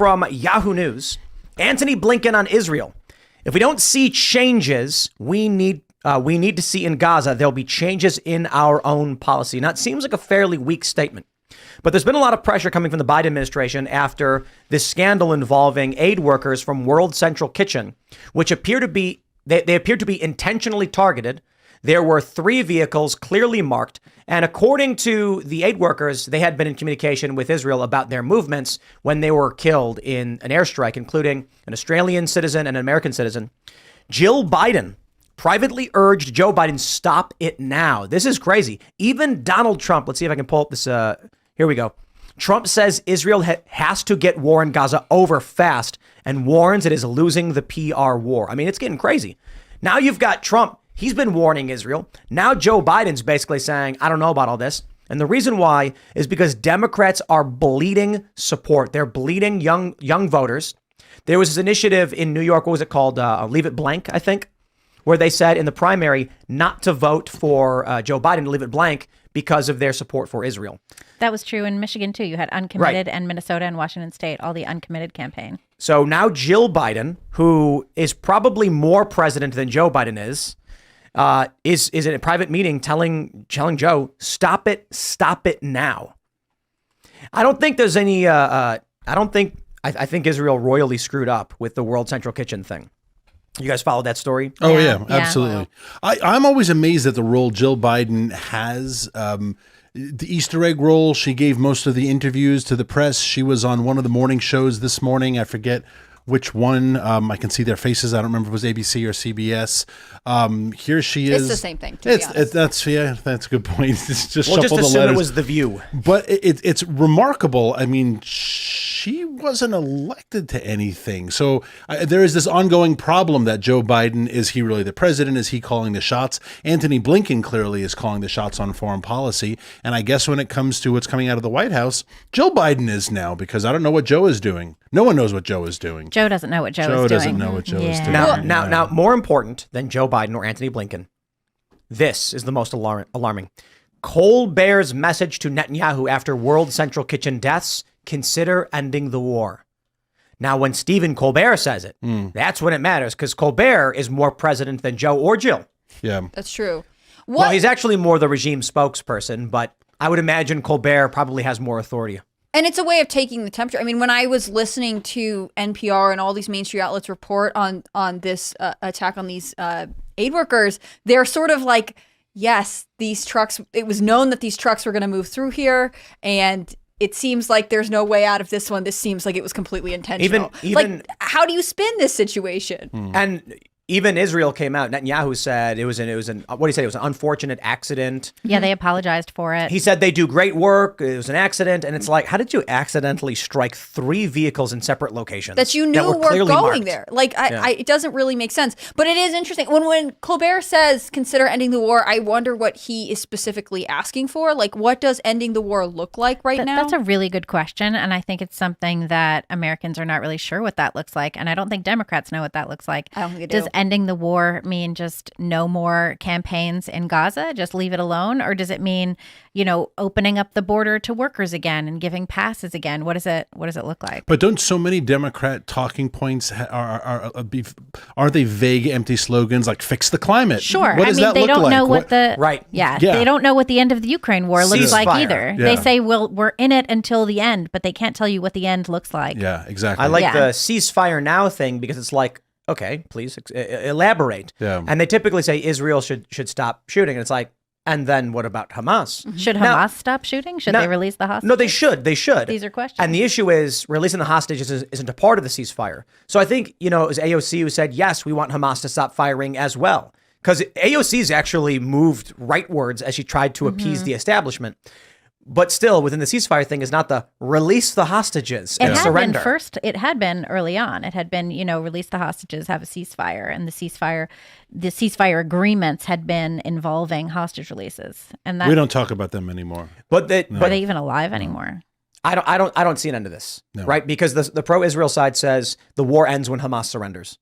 from Yahoo News. Antony Blinken on Israel. If we don't see changes, we need to see in Gaza, there'll be changes in our own policy. Now, it seems like a fairly weak statement, but there's been a lot of pressure coming from the Biden administration after this scandal involving aid workers from World Central Kitchen, which appear to be intentionally targeted. There were 3 vehicles clearly marked. And according to the aid workers, they had been in communication with Israel about their movements when they were killed in an airstrike, including an Australian citizen and an American citizen. Jill Biden privately urged Joe Biden, stop it now. This is crazy. Even Donald Trump, let's see if I can pull up this. Here we go. Trump says Israel has to get war in Gaza over fast and warns it is losing the PR war. I mean, it's getting crazy. Now you've got Trump. He's been warning Israel. Now Joe Biden's basically saying, I don't know about all this. And the reason why is because Democrats are bleeding support. They're bleeding young voters. There was this initiative in New York. What was it called? Leave It Blank, I think, where they said in the primary not to vote for Joe Biden, to leave it blank because of their support for Israel. That was true in Michigan, too. You had uncommitted, and Minnesota and Washington State, all the uncommitted campaign. So now Jill Biden, who is probably more president than Joe Biden is in a private meeting telling Joe, stop it now. I don't think there's any, I think Israel royally screwed up with the World Central Kitchen thing. You guys followed that story? Oh, yeah, absolutely. Wow. I'm always amazed at the role Jill Biden has. The Easter egg role, she gave most of the interviews to the press. She was on one of the morning shows this morning. I forget which one. I can see their faces. I don't remember if it was ABC or CBS. Here she is. It's the same thing, to be honest. That's a good point. It's just well, shuffle just the assume letters. It was The View. But it's remarkable. I mean, she wasn't elected to anything. So there is this ongoing problem that Joe Biden, is he really the president? Is he calling the shots? Antony Blinken clearly is calling the shots on foreign policy. And I guess when it comes to what's coming out of the White House, Joe Biden is now, because I don't know what Joe is doing. No one knows what Joe is doing. Joe doesn't know what Joe is doing. Joe doesn't know what Joe is doing. Now, more important than Joe Biden or Antony Blinken, this is the most alarming. Colbert's message to Netanyahu after World Central Kitchen deaths: consider ending the war. Now, when Stephen Colbert says it, that's when it matters, because Colbert is more president than Joe or Jill. Yeah, that's true. Well, he's actually more the regime spokesperson, but I would imagine Colbert probably has more authority. And it's a way of taking the temperature. I mean, when I was listening to NPR and all these mainstream outlets report on this attack on these aid workers, they're sort of like, yes, these trucks, it was known that these trucks were going to move through here, and it seems like there's no way out of this one. This seems like it was completely intentional. Even like, how do you spin this situation? And even Israel came out. Netanyahu said it was an what do you say? It was an unfortunate accident. Yeah, they apologized for it. He said they do great work. It was an accident, and it's like, how did you accidentally strike 3 vehicles in separate locations that you knew were going marked? There? Like, it doesn't really make sense. But it is interesting when Colbert says consider ending the war. I wonder what he is specifically asking for. Like, what does ending the war look like now? That's a really good question, and I think it's something that Americans are not really sure what that looks like, and I don't think Democrats know what that looks like. I don't think they do. Does ending the war mean just no more campaigns in Gaza, just leave it alone? Or does it mean, opening up the border to workers again and giving passes again? What does it look like? But don't so many Democrat talking points aren't they vague, empty slogans like fix the climate? Sure. What does that they look don't like? know what the right. Yeah, they don't know what the end of the Ukraine war looks like either. Yeah. They say, well, we're in it until the end, but they can't tell you what the end looks like. Yeah, exactly. I like the ceasefire now thing because it's like, okay, please elaborate. Yeah. And they typically say Israel should stop shooting. And it's like, and then what about Hamas? Should Hamas stop shooting? Should they release the hostages? No, they should. They should. These are questions. And the issue is releasing the hostages isn't a part of the ceasefire. So I think, it was AOC who said, yes, we want Hamas to stop firing as well. Because AOC's actually moved rightwards as she tried to appease the establishment. But still, within the ceasefire thing is not the release the hostages and surrender. It had been early on. It had been, release the hostages, have a ceasefire. And the ceasefire agreements had been involving hostage releases. And we don't talk about them anymore. Are they even alive anymore? I don't see an end to this, right? Because the pro-Israel side says the war ends when Hamas surrenders.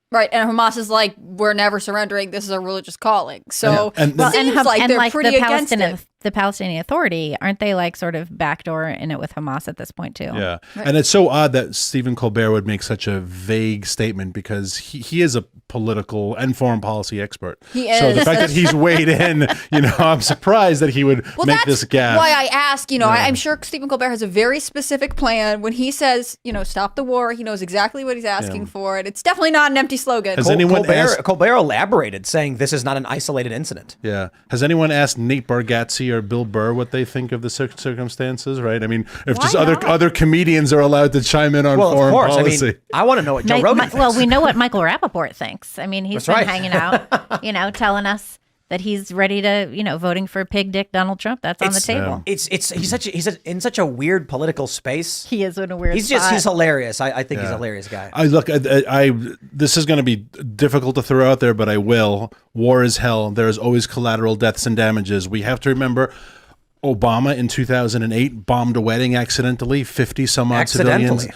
Right, and Hamas is like, we're never surrendering. This is a religious calling. So and it seems like they're pretty against it. the Palestinian Authority, aren't they like sort of backdoor in it with Hamas at this point too? Yeah. And it's so odd that Stephen Colbert would make such a vague statement because he is a political and foreign policy expert. He So is. the fact that he's weighed in, I'm surprised that he would make this gap. Why I ask, I'm sure Stephen Colbert has a very specific plan. When he says, stop the war, he knows exactly what he's asking for. And it's definitely not an empty slogan. Has anyone asked? Colbert elaborated, saying this is not an isolated incident. Yeah. Has anyone asked Nate Bargatze or Bill Burr what they think of the circumstances? Right. I mean, if just other comedians are allowed to chime in on foreign policy. I want to know what Joe Rogan thinks. Well, we know what Michael Rappaport thinks. I mean, he's That's been right. hanging out, telling us that he's ready to, voting for pig dick Donald Trump. That's on the table. He's in such a weird political space. He is in a weird He's spot. he's hilarious. I think he's a hilarious guy. This is going to be difficult to throw out there, but I will. War is hell. There is always collateral deaths and damages. We have to remember Obama in 2008 bombed a wedding accidentally. 50 some odd civilians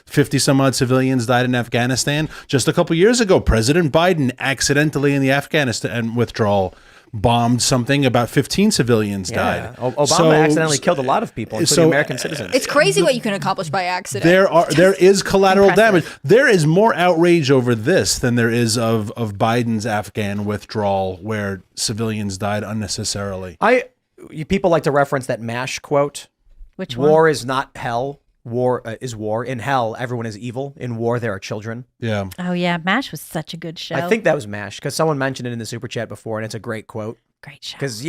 50 some odd civilians died in Afghanistan. Just a couple years ago, President Biden accidentally in the Afghanistan withdrawal bombed something. About 15 civilians died. Obama accidentally killed a lot of people, including American citizens. It's crazy what you can accomplish by accident. There is collateral impressive. damage. There is more outrage over this than there is of Biden's Afghan withdrawal, where civilians died unnecessarily. People like to reference that MASH quote. Which one? War is not hell. War is war. In hell, everyone is evil. In war, there are children. Yeah. Oh, yeah. MASH was such a good show. I think that was MASH because someone mentioned it in the super chat before, and it's a great quote. Great show. Because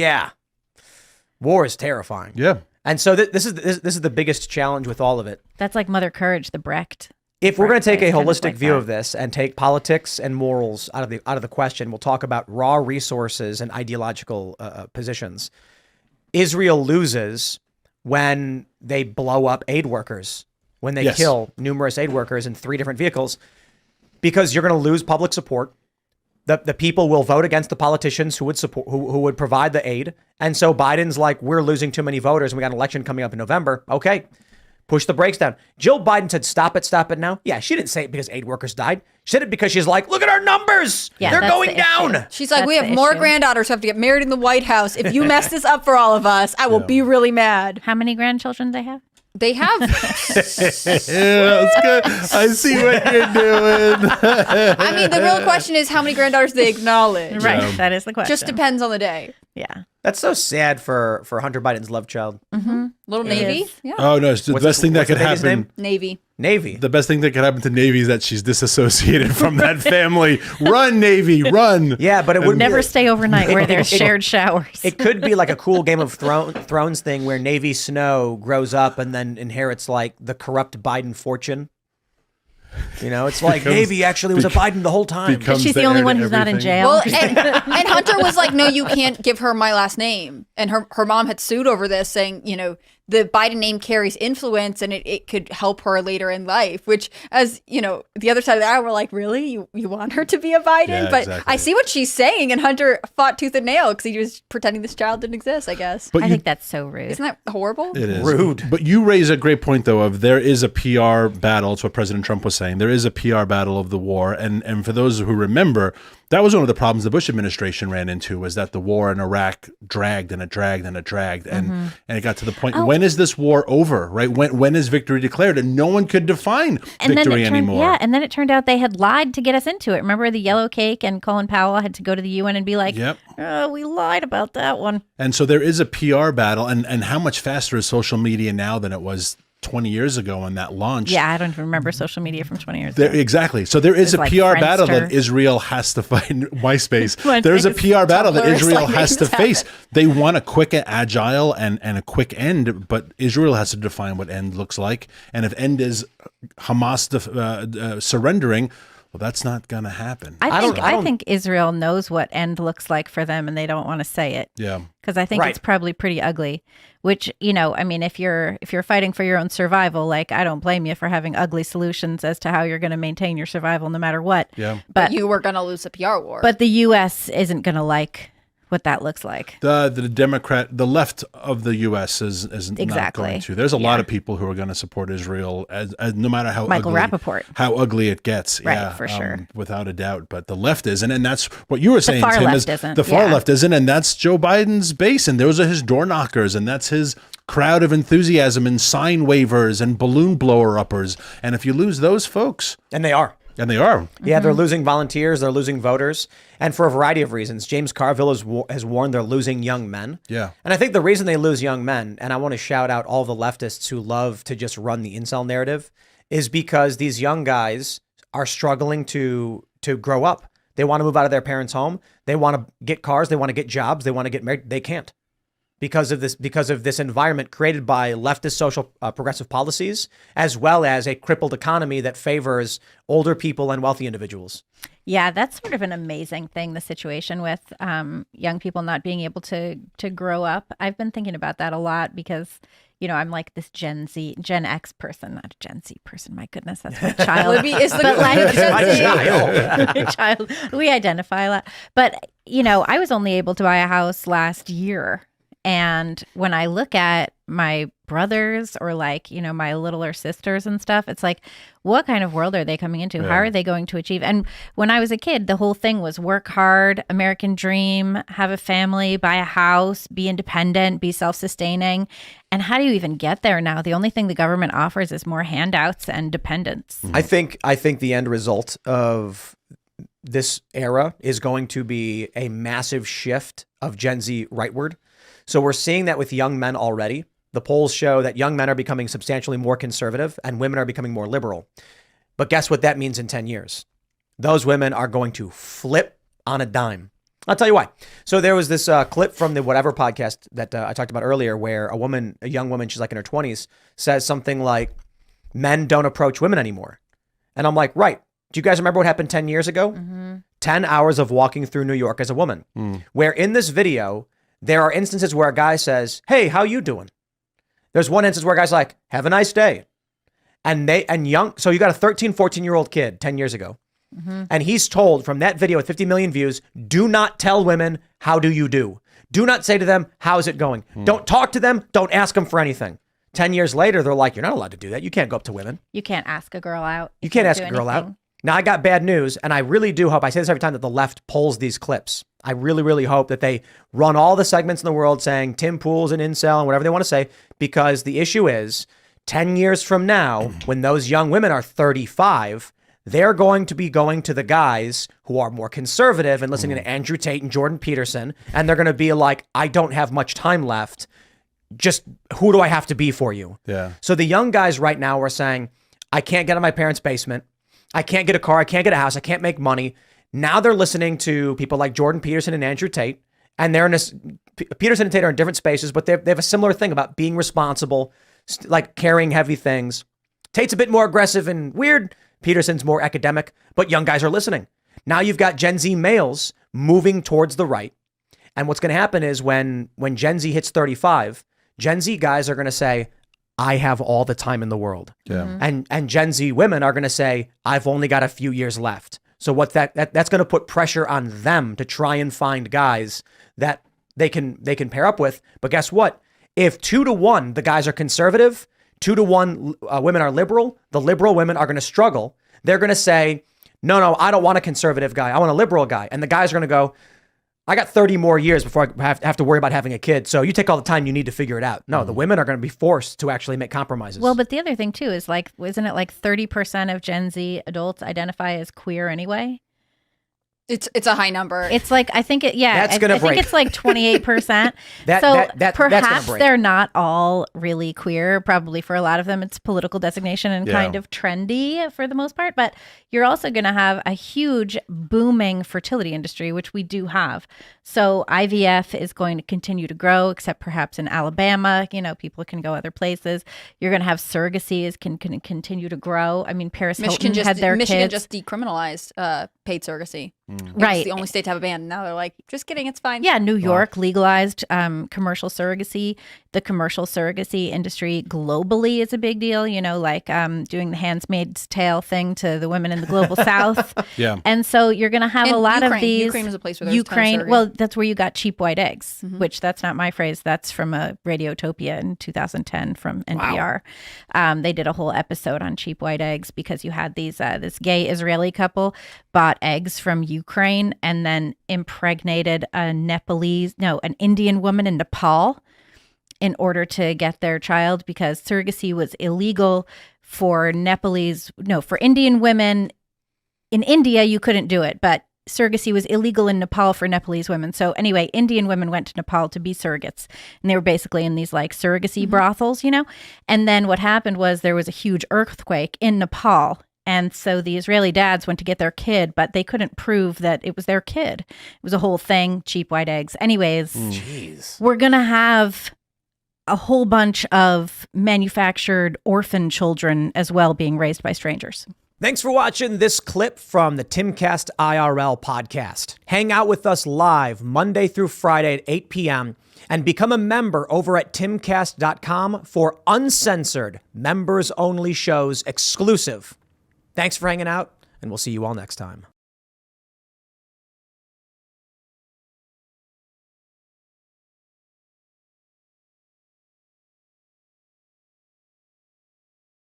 war is terrifying. Yeah. And so this is the biggest challenge with all of it. That's like Mother Courage, the Brecht. If we're going to take a It's kind of holistic like view that. of this and take politics and morals out of the question, we'll talk about raw resources and ideological positions. Israel loses when they blow up aid workers, when they kill numerous aid workers in 3 different vehicles, because you're going to lose public support. The people will vote against the politicians who would support, who would provide the aid. And so Biden's like, we're losing too many voters and we got an election coming up in November. Okay, push the brakes down. Jill Biden said, stop it now. Yeah, she didn't say it because aid workers died. She said it because she's like, look at our numbers. Yeah, they're that's going the down. issue. She's like, That's we have the more issue. granddaughters who have to get married in the White House. If you mess this up for all of us, I will be really mad. How many grandchildren they have? They have. Yeah, that's good. I see what you're doing. I mean, the real question is how many granddaughters they acknowledge. Right. That is the question. Just depends on the day. Yeah. That's so sad for Hunter Biden's love child. Little Navy. is. Yeah. Oh no! It's the best thing that what's the could baby's happen. name? Navy. Navy. The best thing that could happen to Navy is that she's disassociated from that family. Run, Navy, run! Yeah, but it wouldn't Never be, stay overnight where there's shared showers. It could be like a cool Game of Thrones thing where Navy Snow grows up and then inherits like the corrupt Biden fortune. It's like Navy actually was a Biden the whole time. becomes She's the the only heir one to who's not in everything. jail. Well, and Hunter was like, no, you can't give her my last name. And her mom had sued over this, saying, the Biden name carries influence and it could help her later in life, which, as the other side of the aisle, we're like, really? You want her to be a Biden? Yeah, but exactly. I see what she's saying. And Hunter fought tooth and nail because he was pretending this child didn't exist, I guess. But I think that's so rude. Isn't that horrible? It is Rude. But you raise a great point, though, of there is a PR battle. It's what President Trump was saying. There is a PR battle of the war. And for those who remember, that was one of the problems the Bush administration ran into, was that the war in Iraq dragged and it dragged and it dragged. And it got to the point, when is this war over, right? When is victory declared? And no one could define victory anymore. Yeah, and then it turned out they had lied to get us into it. Remember the yellow cake, and Colin Powell had to go to the UN and be like, Yep. we lied about that one. And so there is a PR battle. And how much faster is social media now than it was 20 years ago when that launched? Yeah, I don't even remember social media from 20 years ago. Exactly. So there is a like PR battle Friendster. that Israel has to fight. MySpace. MySpace. There's a PR battle that Tumblr is Israel like has making to this face. happen. They want a quick, agile, and a quick end, but Israel has to define what end looks like. And if end is Hamas surrendering, well, that's not going to happen. I think Israel knows what end looks like for them, and they don't want to say it. Yeah. Because I think Right. it's probably pretty ugly. Which, I mean, if you're fighting for your own survival, like, I don't blame you for having ugly solutions as to how you're going to maintain your survival no matter what. Yeah. But You were going to lose a PR war. But the U.S. isn't going to like what that looks like. The the left of the U.S. is not Exactly. going to. There's a lot of people who are going to support Israel, as no matter how Michael ugly, Rappaport. how ugly it gets. Right, yeah, for sure. without a doubt. But the left isn't, and that's what you were saying, far Tim. left isn't, the far yeah. left isn't, and that's Joe Biden's base, and those are his door knockers, and that's his crowd of enthusiasm and sign wavers and balloon blower uppers. And if you lose those folks, And they are. and they are. Yeah, they're losing volunteers, they're losing voters, and for a variety of reasons. James Carville has warned they're losing young men. Yeah. And I think the reason they lose young men, and I want to shout out all the leftists who love to just run the incel narrative, is because these young guys are struggling to grow up. They want to move out of their parents' home. They want to get cars. They want to get jobs. They want to get married. They can't. Because of this environment created by leftist social progressive policies, as well as a crippled economy that favors older people and wealthy individuals. Yeah, that's sort of an amazing thing, the situation with young people not being able to grow up. I've been thinking about that a lot because, you know, I'm like this Gen X person, not a Gen Z person. My goodness, that's my child. But like my child, we identify a lot. But, you know, I was only able to buy a house last year. And when I look at my brothers or like, you know, my littler sisters and stuff, it's like, what kind of world are they coming into? Yeah. How are they going to achieve? And when I was a kid, the whole thing was work hard, American dream, have a family, buy a house, be independent, be self-sustaining. And how do you even get there now? The only thing the government offers is more handouts and dependence. I think the end result of this era is going to be a massive shift of Gen Z rightward. So we're seeing that with young men already. The polls show that young men are becoming substantially more conservative and women are becoming more liberal. But guess what that means in 10 years? Those women are going to flip on a dime. I'll tell you why. So there was this clip from the Whatever podcast that I talked about earlier where a young woman, she's like in her 20s, says something like, men don't approach women anymore. And I'm like, right. Do you guys remember what happened 10 years ago? 10 hours of walking through New York as a woman, where in this video, there are instances where a guy says, hey, how you doing? There's one instance where a guy's like, have a nice day. So you got a 13, 14-year-old kid 10 years ago. And he's told from that video with 50 million views, do not tell women, how do you do? Do not say to them, how's it going? Don't talk to them. Don't ask them for anything. 10 years later, they're like, you're not allowed to do that. You can't go up to women. You can't ask a girl out. You can't ask do a girl anything. out. Now, I got bad news, and I really do hope, I say this every time, that the left pulls these clips. I really, really hope that they run all the segments in the world saying Tim Pool's an incel and whatever they want to say, because the issue is 10 years from now, when those young women are 35, they're going to be going to the guys who are more conservative and listening to Andrew Tate and Jordan Peterson, and they're going to be like, I don't have much time left. Just who do I have to be for you? Yeah. So the young guys right now are saying, I can't get out of my parents' basement. I can't get a car. I can't get a house. I can't make money. Now they're listening to people like Jordan Peterson and Andrew Tate, and they're in this. Peterson and Tate are in different spaces, but they have a similar thing about being responsible, like carrying heavy things. Tate's a bit more aggressive and weird. Peterson's more academic, but young guys are listening. Now you've got Gen Z males moving towards the right, and what's going to happen is when Gen Z hits 35, Gen Z guys are going to say, I have all the time in the world. Yeah. And Gen Z women are going to say, I've only got a few years left. So what that's going to put pressure on them to try and find guys that they can pair up with. But guess what? If 2-to-1, the guys are conservative, 2-to-1 women are liberal, the liberal women are going to struggle. They're going to say, no, I don't want a conservative guy. I want a liberal guy. And the guys are going to go, I got 30 more years before I have to worry about having a kid. So you take all the time you need to figure it out. No, the women are going to be forced to actually make compromises. Well, but the other thing too is like, isn't it like 30% of Gen Z adults identify as queer anyway? It's a high number. It's like, I think it, yeah, That's gonna I think break. it's like 28%. That's gonna perhaps break. they're not all really queer. Probably for a lot of them, it's political designation and Yeah. kind of trendy for the most part. But you're also going to have a huge booming fertility industry, which we do have. So IVF is going to continue to grow, except perhaps in Alabama. You know, people can go other places. You're going to have surrogacy can continue to grow. I mean, Paris Hilton had their Michigan kids. just decriminalized paid surrogacy. Right. It's the only state to have a ban. Now they're like, just kidding, it's fine. Yeah, New York legalized commercial surrogacy. The commercial surrogacy industry globally is a big deal, like doing the Handmaid's Tale thing to the women in the global south. Yeah. And so you're going to have a lot of these. Ukraine was a place where there was a ton of surrogacy. Well, that's where you got cheap white eggs, which that's not my phrase. That's from a Radiotopia in 2010 from NPR. Wow. They did a whole episode on cheap white eggs because you had these this gay Israeli couple bought eggs from Ukraine and then impregnated an Indian woman in Nepal in order to get their child, because surrogacy was illegal for Indian women. In India, you couldn't do it, but surrogacy was illegal in Nepal for Nepalese women. So anyway, Indian women went to Nepal to be surrogates, and they were basically in these like surrogacy brothels, And then what happened was there was a huge earthquake in Nepal. And so the Israeli dads went to get their kid, but they couldn't prove that it was their kid. It was a whole thing, cheap white eggs. Anyways, we're going to have a whole bunch of manufactured orphan children as well being raised by strangers. Thanks for watching this clip from the Timcast IRL podcast. Hang out with us live Monday through Friday at 8 p.m. and become a member over at timcast.com for uncensored, members-only shows exclusive. Thanks for hanging out, and we'll see you all next time.